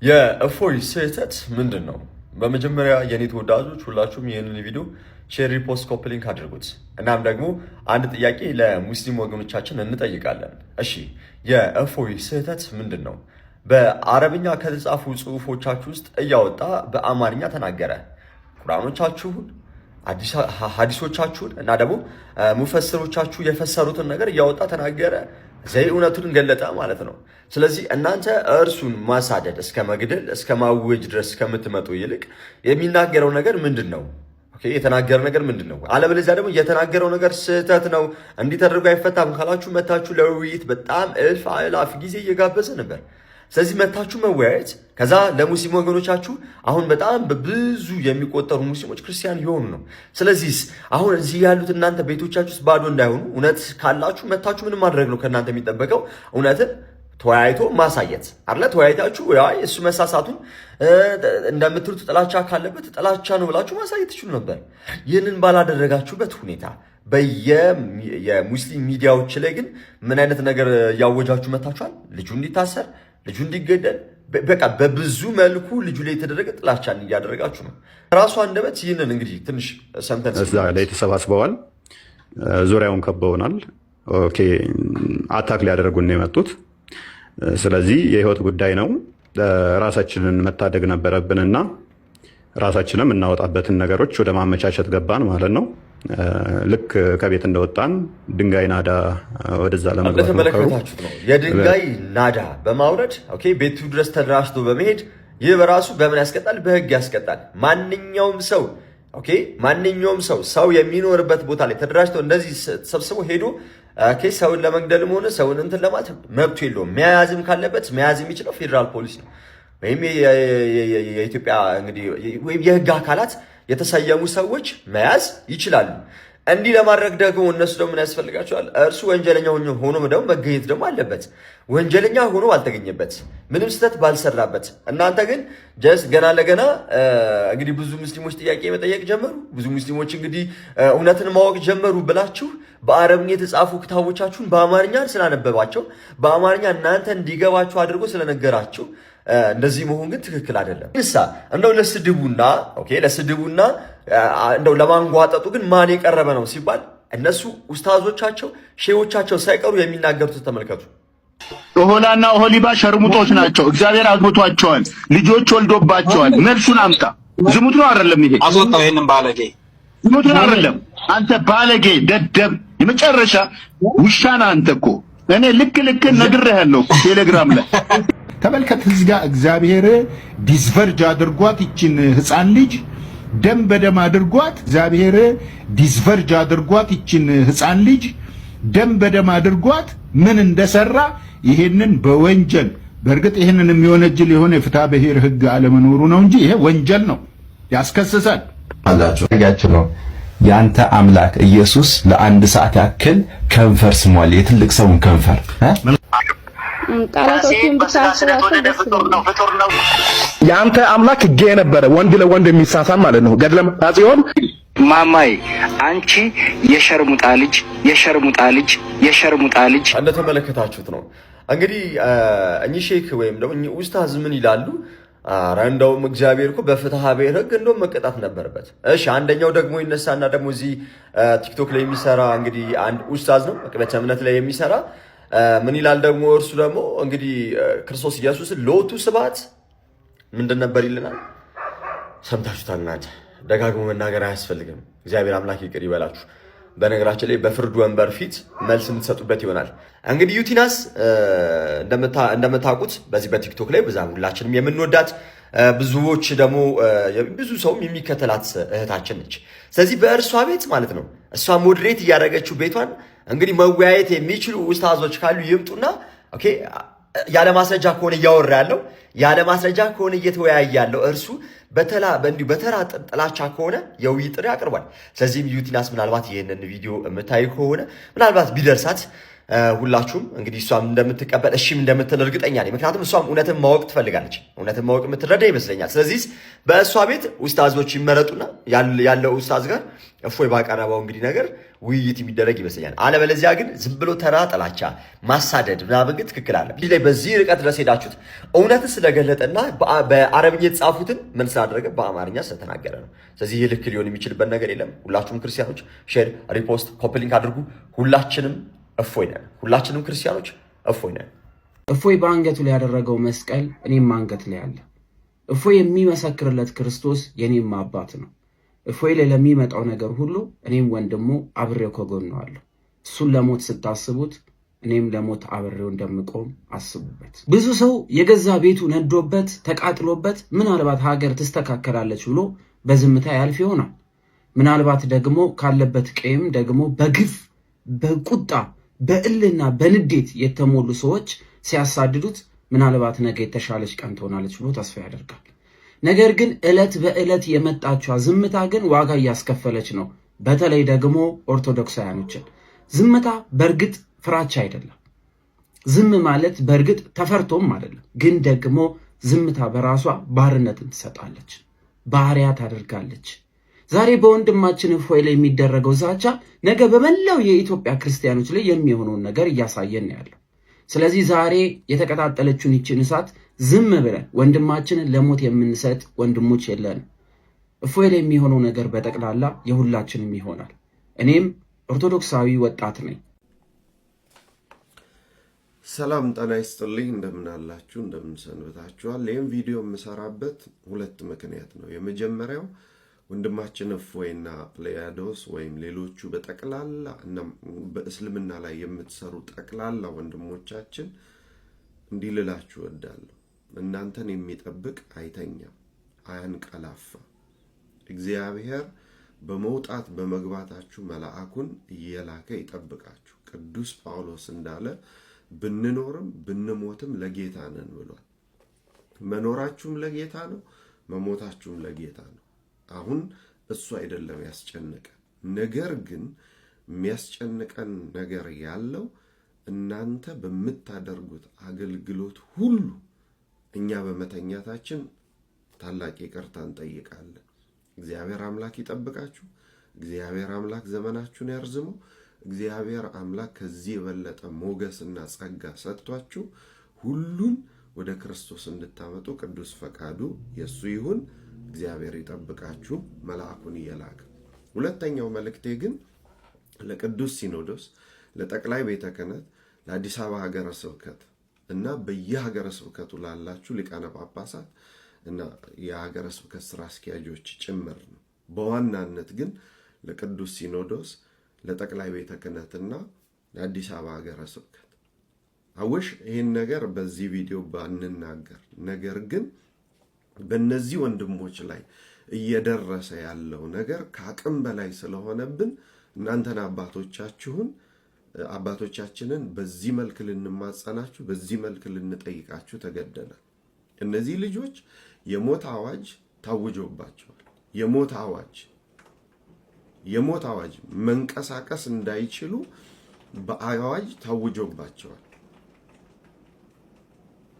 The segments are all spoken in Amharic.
የእፎይ ስህተት ምንድን ነው? በመጀመሪያ የኔ ተወዳጆች ሁላችሁም ይህንን ቪዲዮ ሼር፣ ሪፖስት፣ ኮፒ ሊንክ አድርጉት። እናም ደግሞ አንድ ጥያቄ ለሙስሊም ወገኖቻችን እንጠይቃለን። እሺ የእፎይ ስህተት ምንድን ነው? በአረብኛ ከተጻፉ ጽሁፎቻችሁ ውስጥ እያወጣ በአማርኛ ተናገረ። ቁርአኖቻችሁን፣ ሐዲሶቻችሁን እና ደግሞ ሙፈስሮቻችሁ የፈሰሩትን ነገር እያወጣ ተናገረ። ዘይ እውነቱን ገለጠ ማለት ነው። ስለዚህ እናንተ እርሱን ማሳደድ እስከ መግደል እስከ ማወጅ ድረስ ከምትመጡ ይልቅ የሚናገረው ነገር ምንድን ነው? የተናገረው ነገር ምንድን ነው? አለበለዚያ ደግሞ የተናገረው ነገር ስህተት ነው እንዲህ ተደርጎ አይፈታም ካላችሁ መታችሁ ለውይይት በጣም እልፍ አእላፍ ጊዜ እየጋበዘ ነበር። ስለዚህ መታችሁ መወያየት፣ ከዛ ለሙስሊም ወገኖቻችሁ አሁን በጣም በብዙ የሚቆጠሩ ሙስሊሞች ክርስቲያን የሆኑ ነው። ስለዚህ አሁን እዚህ ያሉት እናንተ ቤቶቻችሁ ውስጥ ባዶ እንዳይሆኑ እውነት ካላችሁ መታችሁ ምንም ማድረግ ነው ከእናንተ የሚጠበቀው? እውነትን ተወያይቶ ማሳየት አለ። ተወያይታችሁ እሱ መሳሳቱን እንደምትሉት ጥላቻ ካለበት ጥላቻ ነው ብላችሁ ማሳየት ትችሉ ነበር። ይህንን ባላደረጋችሁበት ሁኔታ የሙስሊም ሚዲያዎች ላይ ግን ምን አይነት ነገር እያወጃችሁ መታችኋል? ልጁ እንዲታሰር፣ ልጁ እንዲገደል፣ በቃ በብዙ መልኩ ልጁ ላይ የተደረገ ጥላቻን እያደረጋችሁ ነው። ራሱ አንደበት ይህንን እንግዲህ ትንሽ ሰምተን እዛ ላይ ተሰባስበዋል፣ ዙሪያውን ከበውናል። ኦኬ አታክ ሊያደርጉን ነው የመጡት። ስለዚህ የህይወት ጉዳይ ነው። ራሳችንን መታደግ ነበረብንና ራሳችንም እናወጣበትን ነገሮች ወደ ማመቻቸት ገባን ማለት ነው። ልክ ከቤት እንደወጣን ድንጋይ ናዳ ወደዛ ለመግባት ተመለከታችሁት ነው። የድንጋይ ናዳ በማውረድ ኦኬ ቤቱ ድረስ ተደራጅቶ በመሄድ ይህ በራሱ በምን ያስቀጣል? በህግ ያስቀጣል። ማንኛውም ሰው የሚኖርበት ቦታ ላይ ተደራጅቶ እንደዚህ ተሰብስቦ ሄዶ ሰውን ለመግደልም ሆነ ሰውን እንትን ለማለት መብቱ የለውም። መያዝም ካለበት መያዝ የሚችለው ፌዴራል ፖሊስ ነው፣ ወይም የኢትዮጵያ እንግዲህ ወይም የህግ አካላት የተሰየሙ ሰዎች መያዝ ይችላሉ። እንዲህ ለማድረግ ደግሞ እነሱ ደግሞ ምን ያስፈልጋቸዋል? እርሱ ወንጀለኛ ሆኖ ደግሞ መገኘት ደግሞ አለበት። ወንጀለኛ ሆኖ ባልተገኘበት ምንም ስህተት ባልሰራበት፣ እናንተ ግን ገና ለገና እንግዲህ ብዙ ሙስሊሞች ጥያቄ መጠየቅ ጀመሩ። ብዙ ሙስሊሞች እንግዲህ እውነትን ማወቅ ጀመሩ ብላችሁ በአረብኛ የተጻፉ ክታቦቻችሁን በአማርኛ ስላነበባቸው በአማርኛ እናንተ እንዲገባችሁ አድርጎ ስለነገራችሁ እንደዚህ መሆን ግን ትክክል አይደለም። እንደው ለስድቡና እንደው ለማንጓጠጡ ግን ማን የቀረበ ነው ሲባል እነሱ ኡስታዞቻቸው ሼዎቻቸው ሳይቀሩ የሚናገሩት ተመልከቱ። ኦሆላና ኦሆሊባ ሸርሙጦች ናቸው። እግዚአብሔር አግብቷቸዋል፣ ልጆች ወልዶባቸዋል። መልሱን አምጣ። ዝሙት ነው አይደለም? ይሄ አስወጣው። ይሄንን ባለጌ ዝሙት ነው አይደለም? አንተ ባለጌ ደደብ፣ የመጨረሻ ውሻና አንተ እኮ እኔ ልክ ነግሬሃለሁ ቴሌግራም ላይ ተመልከት። እዚህ ጋር እግዚአብሔር ዲስቨርጅ አድርጓት ይችን ህፃን ልጅ ደም በደም አድርጓት። እግዚአብሔር ዲስቨርጅ አድርጓት ይችን ህፃን ልጅ ደም በደም አድርጓት ምን እንደሰራ ይሄንን በወንጀል በእርግጥ ይሄንን የሚወነጅል የሆነ የፍትሐ ብሔር ህግ አለመኖሩ ነው እንጂ ይሄ ወንጀል ነው፣ ያስከስሳል አላችሁ ያችሁ ነው። ያንተ አምላክ ኢየሱስ ለአንድ ሰዓት ያክል ከንፈር ስሟል፣ የትልቅ ሰውን ከንፈር ያንተ አምላክ ጌ ነበረ፣ ወንድ ለወንድ የሚሳሳም ማለት ነው። ገድለም አጽዮን ማማይ አንቺ የሸርሙጣ ልጅ እንደተመለከታችሁት ነው እንግዲህ እኚህ ሼክ ወይም ደግሞ እኚህ ኡስታዝ ምን ይላሉ? ኧረ እንደውም እግዚአብሔር እኮ በፍትሐ ብሔር ህግ እንደውም መቀጣት ነበረበት። እሺ አንደኛው ደግሞ ይነሳና ደግሞ እዚህ ቲክቶክ ላይ የሚሰራ እንግዲህ አንድ ኡስታዝ ነው በቅበተ እምነት ላይ የሚሰራ ምን ይላል ደግሞ? እርሱ ደግሞ እንግዲህ ክርስቶስ ኢየሱስን ሎቱ ስብሐት ምንድን ነበር ይልናል። ሰምታችሁታል እናንተ። ደጋግሞ መናገር አያስፈልግም። እግዚአብሔር አምላክ ይቅር ይበላችሁ። በነገራችን ላይ በፍርድ ወንበር ፊት መልስ የምትሰጡበት ይሆናል። እንግዲህ ዩቲናስ እንደምታውቁት በዚህ በቲክቶክ ላይ በዛም ሁላችንም የምንወዳት ብዙዎች ደግሞ ብዙ ሰውም የሚከተላት እህታችን ነች። ስለዚህ በእርሷ ቤት ማለት ነው እሷ ሞዴሬት እያደረገችው ቤቷን እንግዲህ መወያየት የሚችሉ ኡስታዞች ካሉ ይምጡና ኦኬ። ያለ ማስረጃ ከሆነ እያወራ ያለው ያለ ማስረጃ ከሆነ እየተወያየ ያለው እርሱ በተራ ጥላቻ ከሆነ የውይይት ጥሪ አቅርቧል። ስለዚህም ዩቲናስ ምናልባት ይህንን ቪዲዮ የምታይ ከሆነ ምናልባት ቢደርሳት ሁላችሁም እንግዲህ እሷም እንደምትቀበል እሺም እንደምትል እርግጠኛ ነኝ። ምክንያቱም እሷም እውነትን ማወቅ ትፈልጋለች፣ እውነትን ማወቅ የምትረዳ ይመስለኛል። ስለዚህ በእሷ ቤት ኡስታዞች ይመረጡና ያለው ኡስታዝ ጋር እፎይ ባቀረበው እንግዲህ ነገር ውይይት የሚደረግ ይመስለኛል። አለበለዚያ ግን ዝም ብሎ ተራ ጥላቻ ማሳደድ ምናምን ግን ትክክል አለ። ላይ በዚህ ርቀት ድረስ ሄዳችሁት እውነትን ስለገለጠና በአረብኛ የተጻፉትን ምን ስላደረገ በአማርኛ ስለተናገረ ነው። ስለዚህ ይህ ልክ ሊሆን የሚችልበት ነገር የለም። ሁላችሁም ክርስቲያኖች ሼር፣ ሪፖስት፣ ኮፕሊንክ አድርጉ። ሁላችንም እፎይ ነን። ሁላችንም ክርስቲያኖች እፎይ ነን። እፎይ በአንገቱ ላይ ያደረገው መስቀል እኔም አንገት ላይ አለ። እፎይ የሚመሰክርለት ክርስቶስ የኔም አባት ነው። እፎይ ላይ ለሚመጣው ነገር ሁሉ እኔም ወንድሙ አብሬው ከጎነዋለሁ። እሱን ለሞት ስታስቡት እኔም ለሞት አብሬው እንደምቆም አስቡበት። ብዙ ሰው የገዛ ቤቱ ነዶበት ተቃጥሎበት ምናልባት ሀገር ትስተካከላለች ብሎ በዝምታ ያልፍ ይሆናል። ምናልባት ደግሞ ካለበት ቀይም ደግሞ በግፍ በቁጣ በእልና በንዴት የተሞሉ ሰዎች ሲያሳድዱት ምናልባት ነገ የተሻለች ቀን ትሆናለች ብሎ ተስፋ ያደርጋል። ነገር ግን ዕለት በዕለት የመጣችው ዝምታ ግን ዋጋ እያስከፈለች ነው። በተለይ ደግሞ ኦርቶዶክሳውያኖችን ዝምታ በእርግጥ ፍራቻ አይደለም። ዝም ማለት በእርግጥ ተፈርቶም አይደለም። ግን ደግሞ ዝምታ በራሷ ባርነትን ትሰጣለች፣ ባሪያ ታደርጋለች። ዛሬ በወንድማችን እፎይ ላይ የሚደረገው ዛቻ ነገ በመላው የኢትዮጵያ ክርስቲያኖች ላይ የሚሆነውን ነገር እያሳየን ያለው። ስለዚህ ዛሬ የተቀጣጠለችውን ይችን እሳት ዝም ብለን ወንድማችንን ለሞት የምንሰጥ ወንድሞች የለንም። እፎይ ላይ የሚሆነው ነገር በጠቅላላ የሁላችንም ይሆናል። እኔም ኦርቶዶክሳዊ ወጣት ነኝ። ሰላም ጤና ይስጥልኝ። እንደምን አላችሁ? እንደምን ሰንብታችኋል? ይህም ቪዲዮ የምሰራበት ሁለት ምክንያት ነው። የመጀመሪያው ወንድማችን እፎይና ፕሌያዶስ ወይም ሌሎቹ በጠቅላላ እና በእስልምና ላይ የምትሰሩ ጠቅላላ ወንድሞቻችን እንዲልላችሁ እወዳለሁ። እናንተን የሚጠብቅ አይተኛም፣ አያንቀላፋ። እግዚአብሔር በመውጣት በመግባታችሁ መልአኩን እየላከ ይጠብቃችሁ። ቅዱስ ጳውሎስ እንዳለ ብንኖርም ብንሞትም ለጌታ ነን ብሏል። መኖራችሁም ለጌታ ነው፣ መሞታችሁም ለጌታ ነው። አሁን እሱ አይደለም ያስጨነቀን። ነገር ግን የሚያስጨንቀን ነገር ያለው እናንተ በምታደርጉት አገልግሎት ሁሉ እኛ በመተኛታችን ታላቅ ይቅርታ እንጠይቃለን። እግዚአብሔር አምላክ ይጠብቃችሁ። እግዚአብሔር አምላክ ዘመናችሁን ያርዝመው። እግዚአብሔር አምላክ ከዚህ የበለጠ ሞገስና ጸጋ ሰጥቷችሁ ሁሉን ወደ ክርስቶስ እንድታመጡ ቅዱስ ፈቃዱ የሱ ይሁን። እግዚአብሔር ይጠብቃችሁ መልአኩን እየላከ። ሁለተኛው መልእክቴ ግን ለቅዱስ ሲኖዶስ፣ ለጠቅላይ ቤተ ክህነት፣ ለአዲስ አበባ ሀገረ ስብከት እና በየሀገረ ስብከቱ ላላችሁ ሊቃነ ጳጳሳት እና የሀገረ ስብከት ስራ አስኪያጆች ጭምር ነው። በዋናነት ግን ለቅዱስ ሲኖዶስ፣ ለጠቅላይ ቤተ ክህነትና ለአዲስ አበባ ሀገረ ስብከት አውሽ ይህን ነገር በዚህ ቪዲዮ ባንናገር፣ ነገር ግን በእነዚህ ወንድሞች ላይ እየደረሰ ያለው ነገር ከአቅም በላይ ስለሆነብን እናንተን አባቶቻችንን በዚህ መልክ ልንማጸናችሁ፣ በዚህ መልክ ልንጠይቃችሁ ተገደናል። እነዚህ ልጆች የሞት አዋጅ ታውጆባቸዋል። የሞት አዋጅ መንቀሳቀስ እንዳይችሉ በአዋጅ ታውጆባቸዋል።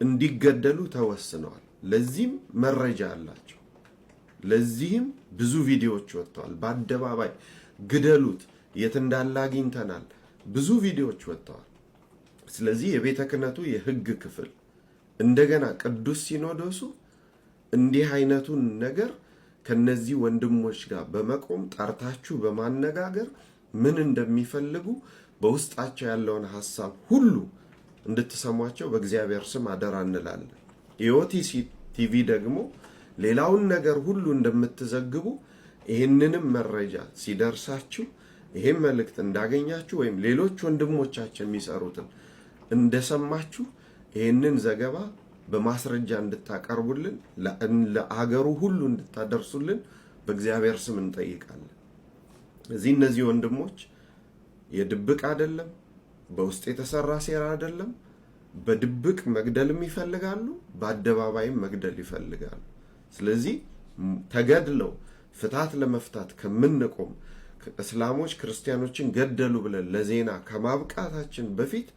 እንዲገደሉ ተወስነዋል። ለዚህም መረጃ አላቸው። ለዚህም ብዙ ቪዲዮዎች ወጥተዋል። በአደባባይ ግደሉት፣ የት እንዳለ አግኝተናል፣ ብዙ ቪዲዮዎች ወጥተዋል። ስለዚህ የቤተ ክህነቱ የሕግ ክፍል እንደገና ቅዱስ ሲኖዶሱ እንዲህ አይነቱን ነገር ከነዚህ ወንድሞች ጋር በመቆም ጠርታችሁ በማነጋገር ምን እንደሚፈልጉ በውስጣቸው ያለውን ሐሳብ ሁሉ እንድትሰሟቸው በእግዚአብሔር ስም አደራ እንላለን። ኢኦቲሲ ቲቪ ደግሞ ሌላውን ነገር ሁሉ እንደምትዘግቡ ይህንንም መረጃ ሲደርሳችሁ ይሄን መልእክት እንዳገኛችሁ ወይም ሌሎች ወንድሞቻችን የሚሰሩትን እንደሰማችሁ ይህንን ዘገባ በማስረጃ እንድታቀርቡልን ለአገሩ ሁሉ እንድታደርሱልን በእግዚአብሔር ስም እንጠይቃለን። እነዚህ ወንድሞች የድብቅ አይደለም፣ በውስጥ የተሰራ ሴራ አይደለም። በድብቅ መግደልም ይፈልጋሉ፣ በአደባባይም መግደል ይፈልጋሉ። ስለዚህ ተገድለው ፍታት ለመፍታት ከምንቆም እስላሞች ክርስቲያኖችን ገደሉ ብለን ለዜና ከማብቃታችን በፊት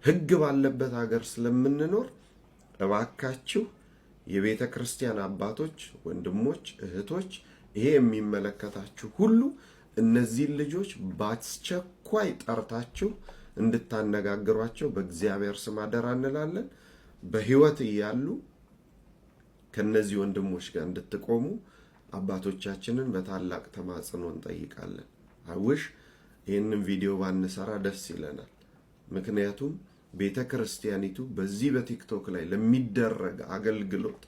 ሕግ ባለበት ሀገር ስለምንኖር እባካችሁ የቤተ ክርስቲያን አባቶች፣ ወንድሞች፣ እህቶች ይሄ የሚመለከታችሁ ሁሉ እነዚህ ልጆች በአስቸኳይ ጠርታችሁ እንድታነጋግሯቸው በእግዚአብሔር ስም አደራ እንላለን። በህይወት እያሉ ከነዚህ ወንድሞች ጋር እንድትቆሙ አባቶቻችንን በታላቅ ተማጽኖ እንጠይቃለን። አውሽ ይህንን ቪዲዮ ባንሰራ ደስ ይለናል። ምክንያቱም ቤተ ክርስቲያኒቱ በዚህ በቲክቶክ ላይ ለሚደረግ አገልግሎት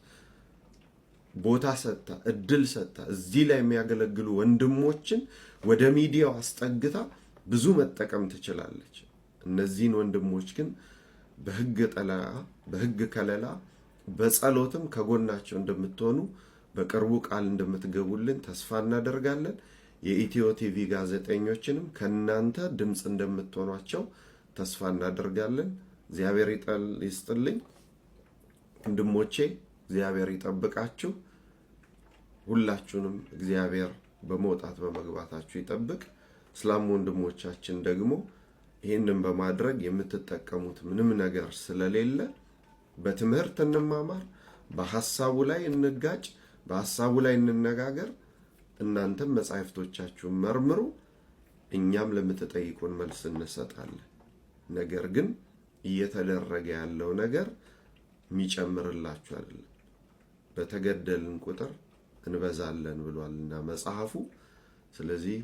ቦታ ሰጥታ እድል ሰጥታ እዚህ ላይ የሚያገለግሉ ወንድሞችን ወደ ሚዲያው አስጠግታ ብዙ መጠቀም ትችላለች። እነዚህን ወንድሞች ግን በህግ ከለላ በጸሎትም ከጎናቸው እንደምትሆኑ በቅርቡ ቃል እንደምትገቡልን ተስፋ እናደርጋለን። የኢትዮ ቲቪ ጋዜጠኞችንም ከናንተ ድምጽ እንደምትሆኗቸው ተስፋ እናደርጋለን። እግዚአብሔር ይስጥልኝ ወንድሞቼ፣ እግዚአብሔር ይጠብቃችሁ። ሁላችሁንም እግዚአብሔር በመውጣት በመግባታችሁ ይጠብቅ። እስላም ወንድሞቻችን ደግሞ ይህንን በማድረግ የምትጠቀሙት ምንም ነገር ስለሌለ በትምህርት እንማማር፣ በሐሳቡ ላይ እንጋጭ፣ በሐሳቡ ላይ እንነጋገር። እናንተም መጻሕፍቶቻችሁን መርምሩ፣ እኛም ለምትጠይቁን መልስ እንሰጣለን። ነገር ግን እየተደረገ ያለው ነገር የሚጨምርላችሁ አይደለም። በተገደልን ቁጥር እንበዛለን ብሏልና መጽሐፉ። ስለዚህ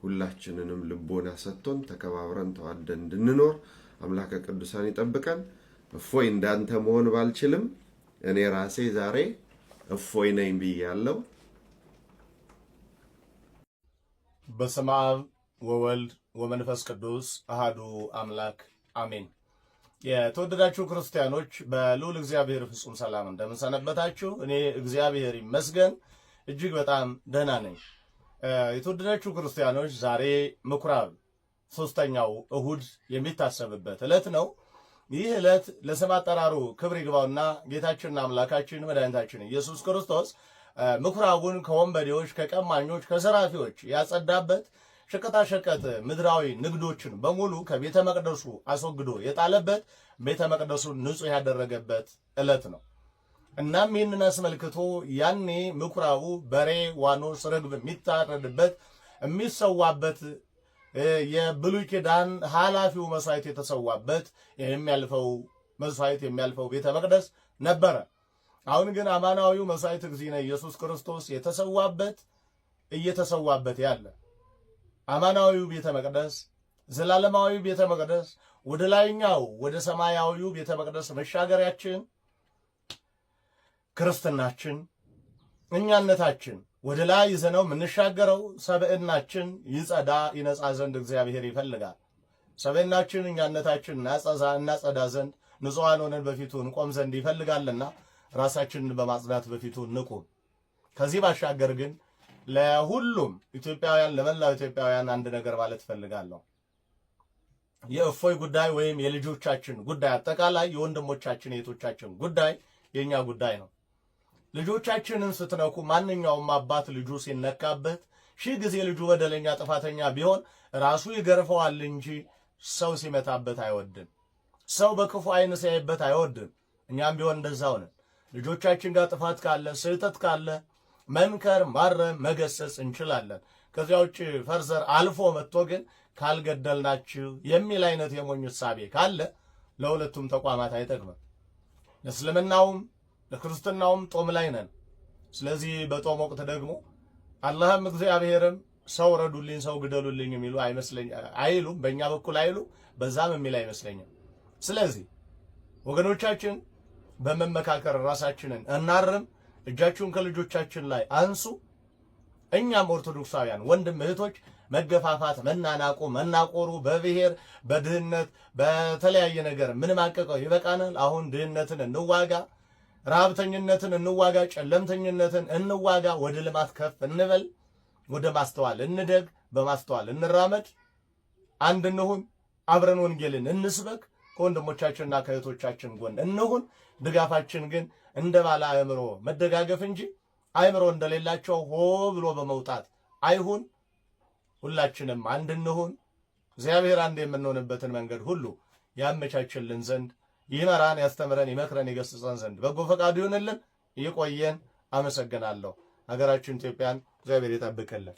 ሁላችንንም ልቦና ሰጥቶን ተከባብረን ተዋደን እንድንኖር አምላከ ቅዱሳን ይጠብቀን። እፎይ እንዳንተ መሆን ባልችልም እኔ ራሴ ዛሬ እፎይ ነኝ ብያለሁ። በስመ አብ ወወልድ ወመንፈስ ቅዱስ አሃዱ አምላክ አሜን። የተወደዳችሁ ክርስቲያኖች በልዑል እግዚአብሔር ፍጹም ሰላም እንደምንሰነበታችሁ፣ እኔ እግዚአብሔር ይመስገን እጅግ በጣም ደህና ነኝ። የተወደዳችሁ ክርስቲያኖች ዛሬ ምኩራብ ሶስተኛው እሁድ የሚታሰብበት ዕለት ነው። ይህ ዕለት ለስም አጠራሩ ክብር ይግባውና ጌታችንና አምላካችን መድኃኒታችን ኢየሱስ ክርስቶስ ምኩራቡን ከወንበዴዎች፣ ከቀማኞች፣ ከዘራፊዎች ያጸዳበት፣ ሸቀጣሸቀጥ ምድራዊ ንግዶችን በሙሉ ከቤተ መቅደሱ አስወግዶ የጣለበት፣ ቤተ መቅደሱን ንጹሕ ያደረገበት ዕለት ነው። እናም ይህንን አስመልክቶ ያኔ ምኩራቡ በሬ፣ ዋኖስ፣ ርግብ የሚታረድበት የሚሰዋበት የብሉይ ኪዳን ኃላፊው መስዋዕት የተሰዋበት የሚያልፈው መስዋዕት የሚያልፈው ቤተ መቅደስ ነበረ። አሁን ግን አማናዊው መስዋዕት እግዚእነ ኢየሱስ ክርስቶስ የተሰዋበት እየተሰዋበት ያለ አማናዊው ቤተ መቅደስ ዘላለማዊው ቤተ መቅደስ ወደ ላይኛው ወደ ሰማያዊው ቤተ መቅደስ መሻገሪያችን ክርስትናችን እኛነታችን ወደ ላይ ይዘነው የምንሻገረው ሰብዕናችን ይጸዳ ይነጻ ዘንድ እግዚአብሔር ይፈልጋል። ሰብዕናችን እኛነታችን እናጸዳ ዘንድ ንጹሐን ሆነን በፊቱ እንቆም ዘንድ ይፈልጋልና ራሳችንን በማጽዳት በፊቱ እንቁም። ከዚህ ባሻገር ግን ለሁሉም ኢትዮጵያውያን ለመላው ኢትዮጵያውያን አንድ ነገር ማለት እፈልጋለሁ። የእፎይ ጉዳይ ወይም የልጆቻችን ጉዳይ አጠቃላይ የወንድሞቻችን የእህቶቻችን ጉዳይ የኛ ጉዳይ ነው። ልጆቻችንን ስትነኩ ማንኛውም አባት ልጁ ሲነካበት ሺህ ጊዜ ልጁ በደለኛ ጥፋተኛ ቢሆን ራሱ ይገርፈዋል እንጂ ሰው ሲመታበት አይወድም። ሰው በክፉ ዓይን ሲያይበት አይወድም። እኛም ቢሆን እንደዛው ነን። ልጆቻችን ጋር ጥፋት ካለ ስህተት ካለ መምከር፣ ማረም፣ መገሰጽ እንችላለን። ከዚያ ውጭ ፈርዘር አልፎ መጥቶ ግን ካልገደልናችሁ የሚል አይነት የሞኝ እሳቤ ካለ ለሁለቱም ተቋማት አይጠቅምም። ለእስልምናውም ለክርስትናውም ጦም ላይ ነን። ስለዚህ በጦም ወቅት ደግሞ አላህም እግዚአብሔርም ሰው ረዱልኝ፣ ሰው ግደሉልኝ የሚሉ አይሉም። በእኛ በኩል አይሉ፣ በዛም የሚል አይመስለኝም። ስለዚህ ወገኖቻችን በመመካከር ራሳችንን እናርም። እጃችሁን ከልጆቻችን ላይ አንሱ። እኛም ኦርቶዶክሳውያን ወንድም እህቶች መገፋፋት፣ መናናቁ፣ መናቆሩ በብሔር በድህነት በተለያየ ነገር ምን ማቀቀው ይበቃናል። አሁን ድህነትን እንዋጋ፣ ረሃብተኝነትን እንዋጋ፣ ጨለምተኝነትን እንዋጋ። ወደ ልማት ከፍ እንበል፣ ወደ ማስተዋል እንደግ፣ በማስተዋል እንራመድ፣ አንድ እንሁን፣ አብረን ወንጌልን እንስበክ፣ ከወንድሞቻችንና ከእህቶቻችን ጎን እንሁን። ድጋፋችን ግን እንደ ባለ አእምሮ መደጋገፍ እንጂ አእምሮ እንደሌላቸው ሆ ብሎ በመውጣት አይሁን። ሁላችንም አንድ እንሁን። እግዚአብሔር አንድ የምንሆንበትን መንገድ ሁሉ ያመቻችልን ዘንድ ይመራን፣ ያስተምረን፣ ይመክረን፣ ይገስጸን ዘንድ በጎ ፈቃዱ ይሁንልን። ይቆየን። አመሰግናለሁ። ሀገራችን ኢትዮጵያን እግዚአብሔር ይጠብቅልን።